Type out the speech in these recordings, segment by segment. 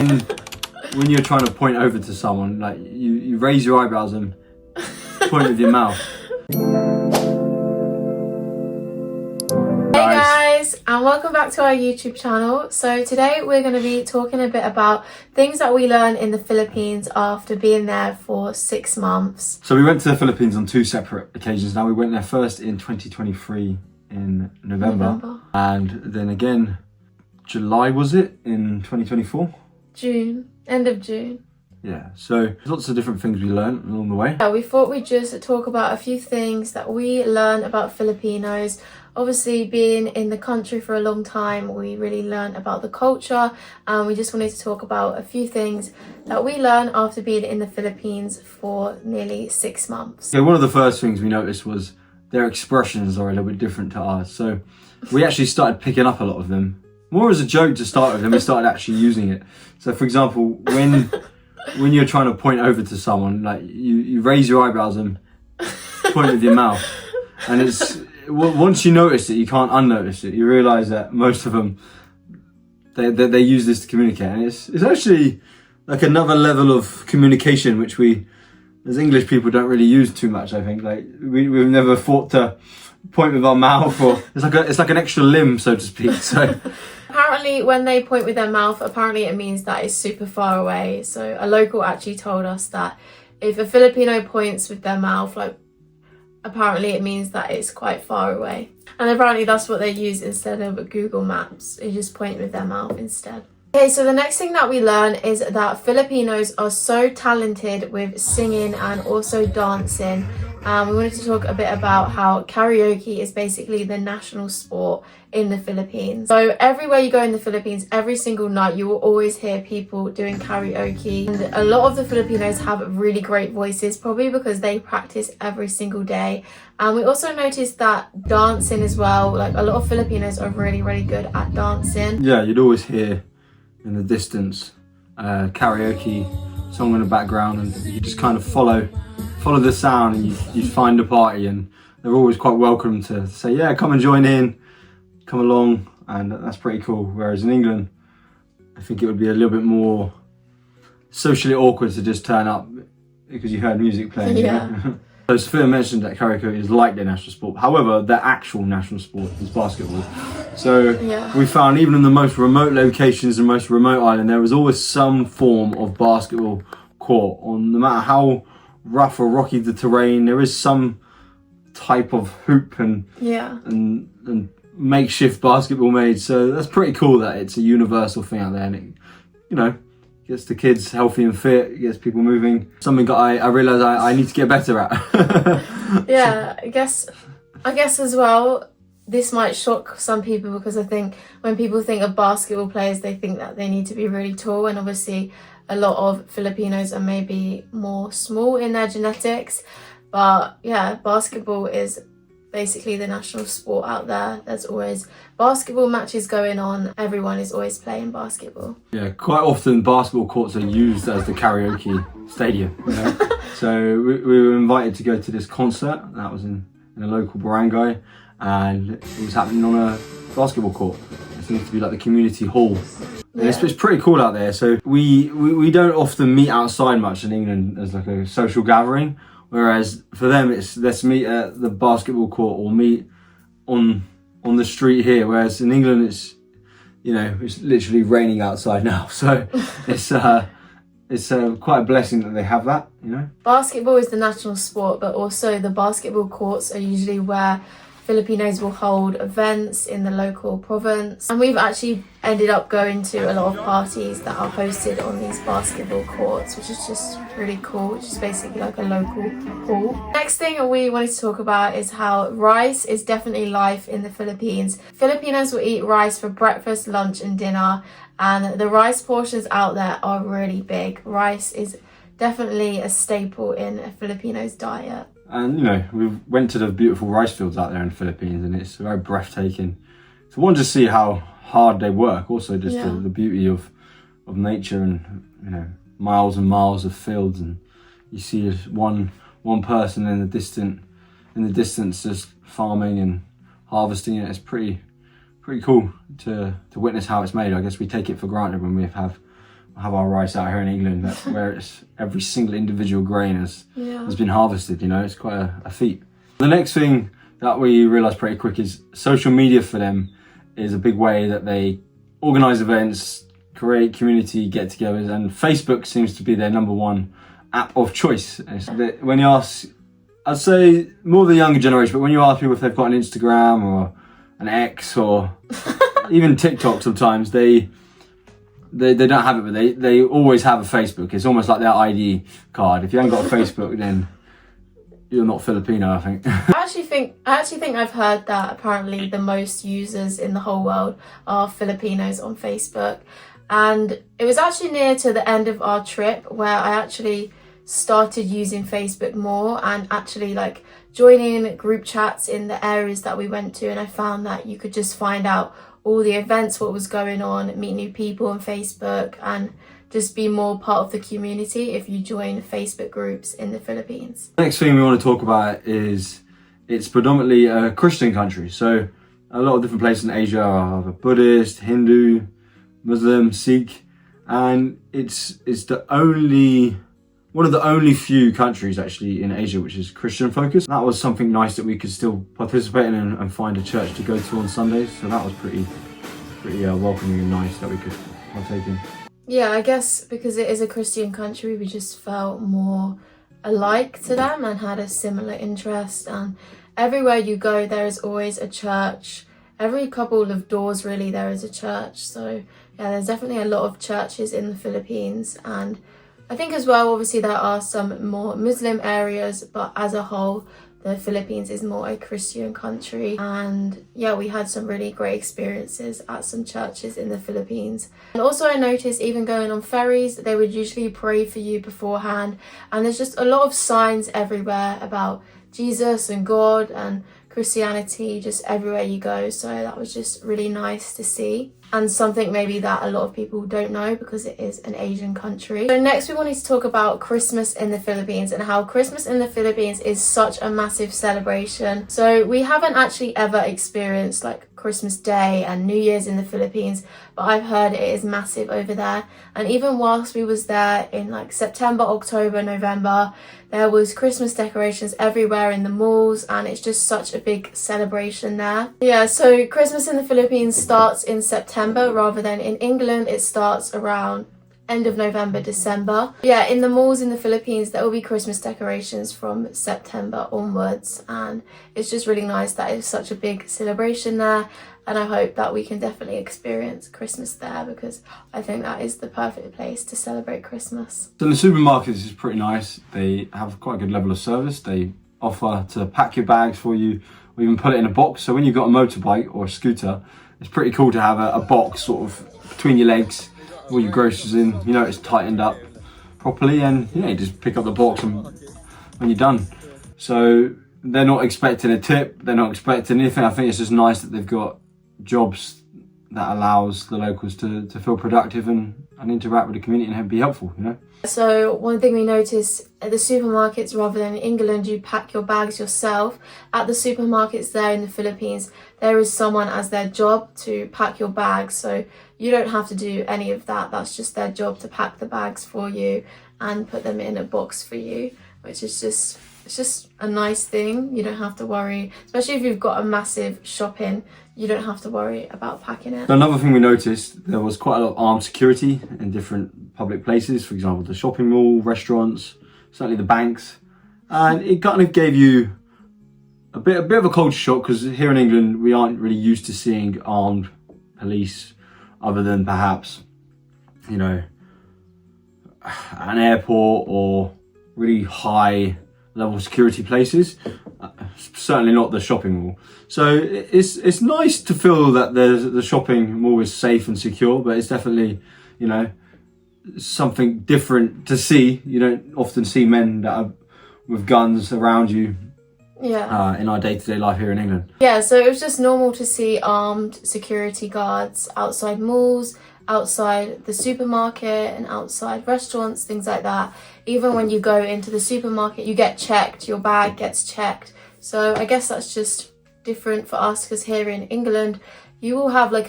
When you're trying to point over to someone, like you raise your eyebrows and point with your mouth. Hey guys, and welcome back to our YouTube channel. So today we're going to be talking a bit about things that we learned in the Philippines after being there for 6 months. So we went to the Philippines on 2 separate occasions. Now we went there first in 2023 in November. And then again July, was it, in 2024? June, end of June. Yeah, so lots of different things we learned along the way. We thought we'd just talk about a few things that we learned about Filipinos. Obviously, being in the country for a long time, we really learned about the culture, and we just wanted to talk about a few things that we learned after being in the Philippines for nearly 6 months. So one of the first things we noticed was their expressions are a little bit different to ours. So we actually started picking up a lot of them. More as a joke to start with, then we started actually using it. So for example, when you're trying to point over to someone, like you raise your eyebrows and point with your mouth. And it's once you notice it, you can't unnotice it. You realise that most of them, they use this to communicate. And it's actually like another level of communication, which we, as English people, don't really use too much, I think. Like we've never thought to point with our mouth, or it's like an extra limb, so to speak. So apparently when they point with their mouth, apparently it means that it's super far away. So a local actually told us that if a Filipino points with their mouth, like apparently it means that it's quite far away. And apparently that's what they use instead of Google Maps. They just point with their mouth instead. Okay, so the next thing that we learn is that Filipinos are so talented with singing and also dancing. We wanted to talk a bit about how karaoke is basically the national sport in the Philippines. So everywhere you go in the Philippines, every single night, you will always hear people doing karaoke. And a lot of the Filipinos have really great voices, probably because they practice every single day. And we also noticed that dancing as well, like a lot of Filipinos are really, really good at dancing. yeah, you'd always hear in the distance karaoke song in the background, and you just kind of follow the sound, and you find a party, and they're always quite welcome to say, yeah, come and join in, come along, and that's pretty cool. Whereas in England, I think it would be a little bit more socially awkward to just turn up because you heard music playing. Yeah. You know? So Sophia mentioned that karaoke is like their national sport. However, their actual national sport is basketball. So we found even in the most remote locations and most remote island, there was always some form of basketball court. On no matter how rough or rocky the terrain, there is some type of hoop and makeshift basketball made. So that's pretty cool that it's a universal thing out there, and it, you know, gets the kids healthy and fit, gets people moving. Something that I realise I need to get better at. Yeah, I guess as well, this might shock some people, because I think when people think of basketball players, they think that they need to be really tall, and obviously a lot of Filipinos are maybe more small in their genetics. But yeah, basketball is basically the national sport out there. There's always basketball matches going on. Everyone is always playing basketball. Yeah, quite often basketball courts are used as the karaoke stadium. You know? So we were invited to go to this concert that was in a local barangay, and it was happening on a basketball court. It seems to be like the community hall. And it's pretty cool out there. So we don't often meet outside much in England as like a social gathering. Whereas for them, it's let's meet at the basketball court or meet on the street here. Whereas in England, it's, you know, it's literally raining outside now. So it's quite a blessing that they have that, you know. Basketball is the national sport, but also the basketball courts are usually where Filipinos will hold events in the local province. And we've actually ended up going to a lot of parties that are hosted on these basketball courts, which is just really cool, which is basically like a local pool. Next thing we wanted to talk about is how rice is definitely life in the Philippines. Filipinos will eat rice for breakfast, lunch and dinner, and the rice portions out there are really big. Rice is definitely a staple in a Filipino's diet. And, you know, we went to the beautiful rice fields out there in the Philippines, and it's very breathtaking. So one, to see how hard they work, also just the beauty of nature, and, you know, miles and miles of fields, and you see one person in the distance just farming and harvesting it. It's pretty cool to witness how it's made. I guess we take it for granted when we have have our rice out here in England, that's where it's every single individual grain has been harvested, you know, it's quite a feat. The next thing that we realised pretty quick is social media for them is a big way that they organise events, create community get-togethers, and Facebook seems to be their number one app of choice. When you ask, I'd say more the younger generation, but when you ask people if they've got an Instagram or an X or even TikTok, sometimes they don't have it, but they always have a Facebook. It's almost like their ID card. If you haven't got a Facebook, then you're not Filipino, I think. I actually think I've heard that apparently the most users in the whole world are Filipinos on Facebook. And it was actually near to the end of our trip where I actually started using Facebook more and actually like joining group chats in the areas that we went to, and I found that you could just find out all the events, what was going on, meet new people on Facebook, and just be more part of the community if you join Facebook groups in the Philippines. Next thing we want to talk about is it's predominantly a Christian country. So a lot of different places in Asia are Buddhist, Hindu, Muslim, Sikh, and it's one of the only few countries actually in Asia which is Christian focused. That was something nice that we could still participate in and find a church to go to on Sundays. So that was pretty welcoming and nice that we could partake in. Yeah, I guess because it is a Christian country, we just felt more alike to them and had a similar interest. And everywhere you go, there is always a church. Every couple of doors, really, there is a church. So yeah, there's definitely a lot of churches in the Philippines. And I think as well, obviously, there are some more Muslim areas, but as a whole, the Philippines is more a Christian country. And yeah, we had some really great experiences at some churches in the Philippines. And also I noticed even going on ferries, they would usually pray for you beforehand. And there's just a lot of signs everywhere about Jesus and God and Christianity just everywhere you go. So that was just really nice to see, and something maybe that a lot of people don't know because it is an Asian country. So next we wanted to talk about Christmas in the Philippines and how Christmas in the Philippines is such a massive celebration. So we haven't actually ever experienced like Christmas Day and New Year's in the Philippines, but I've heard it is massive over there. And even whilst we was there in like September, October, November, there was Christmas decorations everywhere in the malls, and it's just such a big celebration there. Yeah, so Christmas in the Philippines starts in September rather than in England. It starts around end of November, December. Yeah, in the malls in the Philippines, there will be Christmas decorations from September onwards, and it's just really nice that it's such a big celebration there. And I hope that we can definitely experience Christmas there because I think that is the perfect place to celebrate Christmas. So in the supermarkets is pretty nice. They have quite a good level of service. They offer to pack your bags for you or even put it in a box. So when you've got a motorbike or a scooter, it's pretty cool to have a box sort of between your legs, all your groceries in, you know, it's tightened up properly, and yeah, you just pick up the box and when you're done. So they're not expecting a tip, they're not expecting anything. I think it's just nice that they've got jobs that allows the locals to feel productive and interact with the community and be helpful, you know. So one thing we noticed at the supermarkets, rather than in England, you pack your bags yourself. At the supermarkets there in the Philippines, there is someone as their job to pack your bags. So you don't have to do any of that. That's just their job to pack the bags for you and put them in a box for you, which is just a nice thing. You don't have to worry, especially if you've got a massive shopping, you don't have to worry about packing it. Another thing we noticed, there was quite a lot of armed security in different public places, for example, the shopping mall, restaurants, certainly the banks. And it kind of gave you a bit of a culture shock because here in England, we aren't really used to seeing armed police other than perhaps, you know, an airport or really high level security places, certainly not the shopping mall. So it's nice to feel that the shopping mall is safe and secure, but it's definitely, you know, something different to see. You don't often see men that are with guns around you in our day-to-day life here in England. Yeah, so it was just normal to see armed security guards outside malls, outside the supermarket and outside restaurants, things like that. Even when you go into the supermarket, you get checked, your bag gets checked. So I guess that's just different for us because here in England, you will have like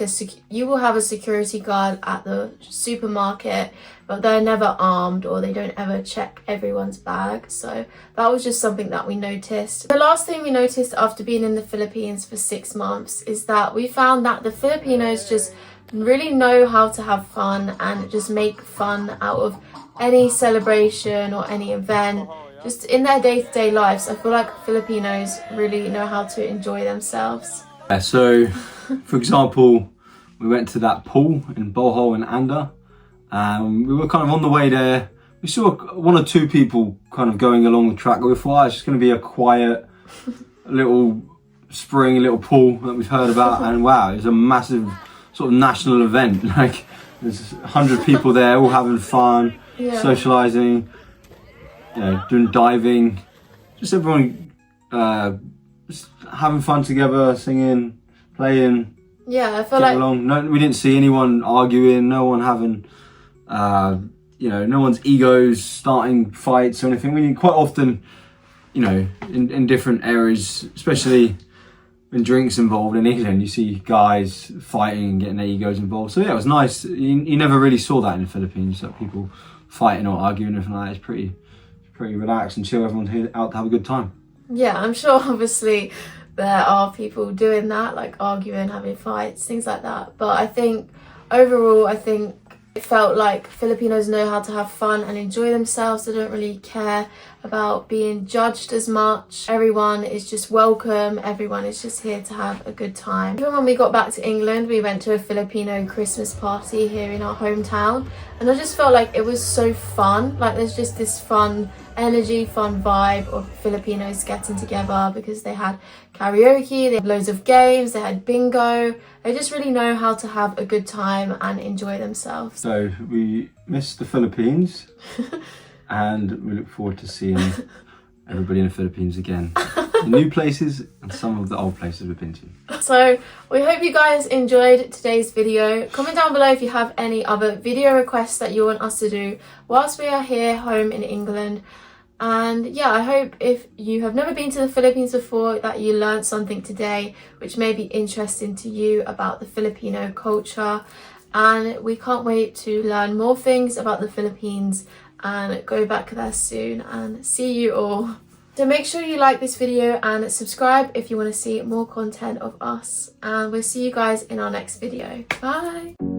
you will have a security guard at the supermarket, but they're never armed or they don't ever check everyone's bag. So that was just something that we noticed. The last thing we noticed after being in the Philippines for 6 months is that we found that the Filipinos just really know how to have fun and just make fun out of any celebration or any event. Just in their day-to-day lives, I feel like Filipinos really know how to enjoy themselves. Yeah, so, for example, we went to that pool in Bohol and Anda. We were kind of on the way there. We saw 1 or 2 people kind of going along the track. We thought, it's just going to be a quiet little spring, little pool that we've heard about. And wow, it's a massive sort of national event. Like, there's 100 people there, all having fun, socialising, doing diving. Just everyone just having fun together, singing, playing. Yeah, I feel like along. No, we didn't see anyone arguing, no one having no one's egos starting fights or anything. We quite often, in different areas, especially when drinks involved in England, you see guys fighting and getting their egos involved. So yeah, it was nice. You never really saw that in the Philippines, like people fighting or arguing or anything like that. It's pretty relaxed and chill. Everyone's here out to have a good time. Yeah, I'm sure obviously there are people doing that, like arguing, having fights, things like that. But I think overall, it felt like Filipinos know how to have fun and enjoy themselves. They don't really care about being judged as much. Everyone is just welcome. Everyone is just here to have a good time. Even when we got back to England, we went to a Filipino Christmas party here in our hometown. And I just felt like it was so fun. Like there's just this fun energy, fun vibe of Filipinos getting together because they had karaoke, they had loads of games, they had bingo. They just really know how to have a good time and enjoy themselves. So we missed the Philippines and we look forward to seeing everybody in the Philippines again. The new places and some of the old places we've been to. So we hope you guys enjoyed today's video. Comment down below if you have any other video requests that you want us to do whilst we are here home in England. And yeah, I hope if you have never been to the Philippines before that you learned something today which may be interesting to you about the Filipino culture. And we can't wait to learn more things about the Philippines and go back there soon and see you all. So make sure you like this video and subscribe if you want to see more content of us. And we'll see you guys in our next video. Bye!